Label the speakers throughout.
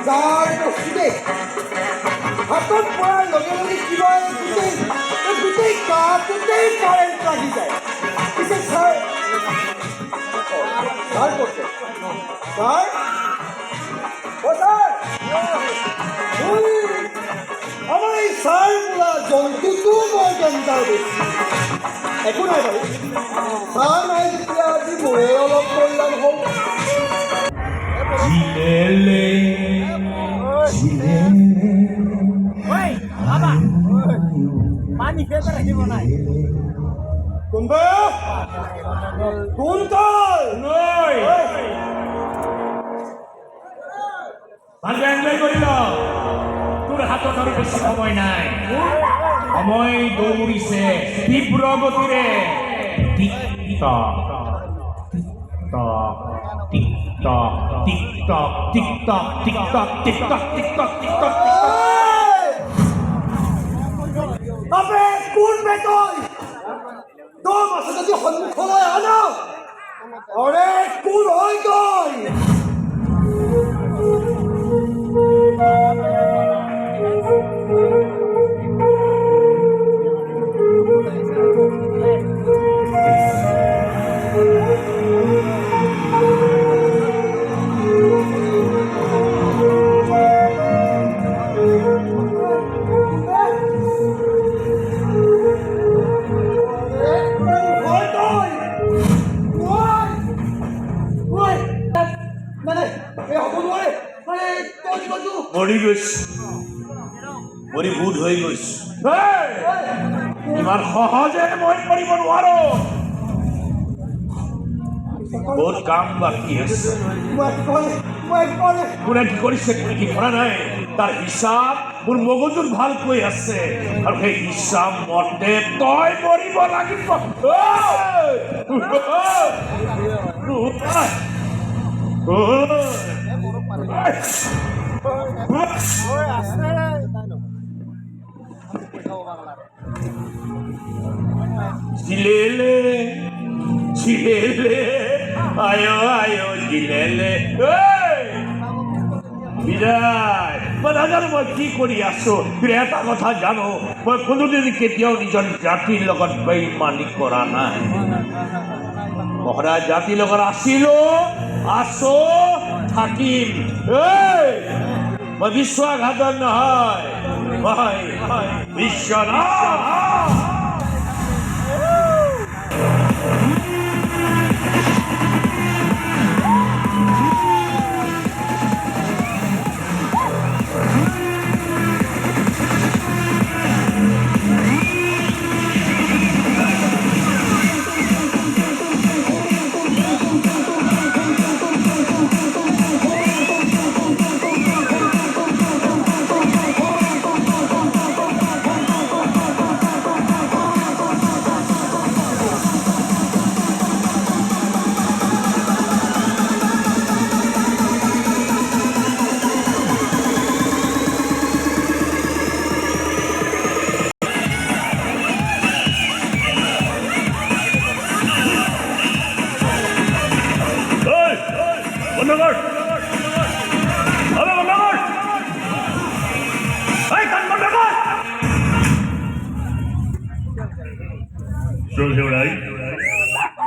Speaker 1: যাৰ বস্তুতে হাতত পৰাৰ লগে লগে কিবা গোটেই কাৰেণ্ট লাগি যায়। পিছে ছাৰ ছাৰ কৈছে ছাৰ আমাৰ এই ছাৰ বোলা জন্তুটো মই ডেঞ্জাৰ বেছি। একো নাই বাৰু, ছাৰ নাই যেতিয়া আজি মোৰে অলপ কল্যাণ হ'ল। কোনবা কোন তই
Speaker 2: তোৰ হাতত আৰু বেছি সময় নাই। সময় দৌৰিছে তীব্ৰ গতিৰে। Tick tock tick tock tick tock tick tock tick tock tick tock tick tock tick tock tick tock.
Speaker 1: আবে কোন বে তই? তোৰ মাছে যদি সন্মুখলৈ আনা অৰে কোন হয় তই?
Speaker 2: মৰি গৈছে, মৰি ভূত হৈ গৈছে। ইমান সহজে মই কৰিব নোৱাৰো, বহুত কাম বাকী আছে। কোনে কি কৰিছে কোনে কি কৰা নাই তাৰ হিচাপ মোৰ মগজুত ভালকৈ আছে, আৰু সেই হিচাপ মতে তই মৰিব লাগিব। Chilele, chilele, ayo ayo chilele. বিদায় মই নাজানো মই কি কৰি আছো, কিন্তু এটা কথা জানো মই কোনোদিন কেতিয়াও নিজৰ জাতিৰ লগত বেইমানি কৰা নাই। মহাৰাজ জাতিৰ লগত আছিলো, আছো, থাকিম। মই বিশ্বাসঘাতক নহয়, মই বিশ্বনাথ।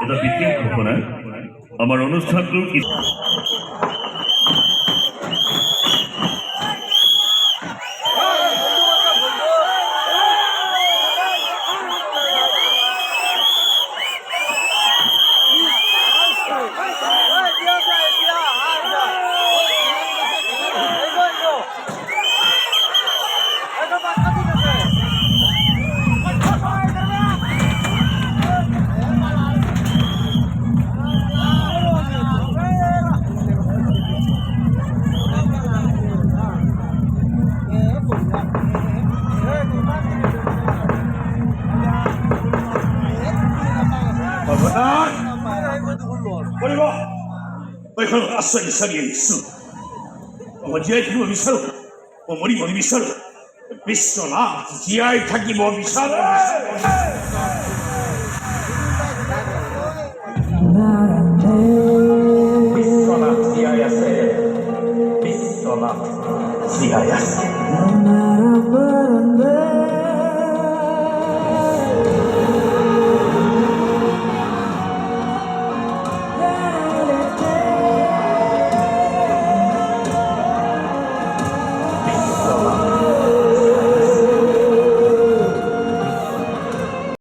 Speaker 2: এটা বিশেষ ঘোষণা, আমার অনুষ্ঠানটো আশ্চৰ্য বিচাৰি আহিছো। মই জীয়াই থাকিব বিচাৰো, মই মৰিব নিবিচাৰো। বিশ্বনাথ জীয়াই থাকিব বিচাৰো। বিশ্বনাথ জীয়াই আছে, বিশ্বনাথ জীয়াই আছে